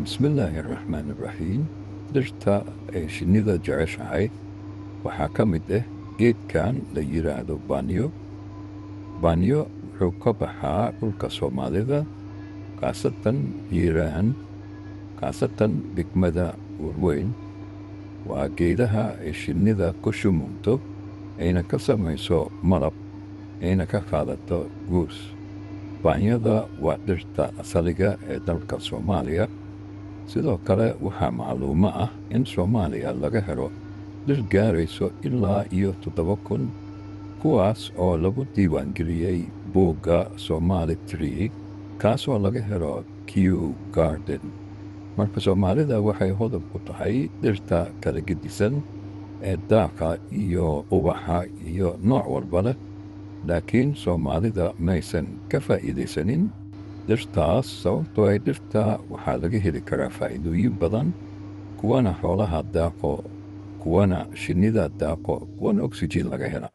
Bismillaahi Raxmaani Raxiim. Dhirta ay shinnida jeceshahay waxaa ka mid ah geedkan la yidhaahdo baanyo. Baanyo wuxuu ka baxaa dhulka Soomaalida, khaasatan Hiiraan, khaasatan degmada Uurweyn. Waa geedaha ay shinnida ku shumugto ayna ka samayso malab ayna ka qaadato guus. Baanyada waa dhirta asaliga ee dalka Soomaaliya. Sidoo kale waxaa macluumo ah in Soomaaliya laga helo dhir gaarayso ilaa iyo 7,000, kuwaas oo lagu diiwaangeliyey buugga Somali Tree, kaasoo laga helo Kew Garden. Marka Soomaalida waxay hodan ku tahay dhirta kala gedisan ee daaqa iyo ubaxa iyo nooc walba leh, laakiin Soomaalida maysan ka faa'iidaysanin dhirtaas sababtoo ay dhirta waxaa laga heli karaa faa'iidooyin badan, kuwana xoolaha daaqo, kuwana shinnida daaqo, kuwana oxygen laga hela.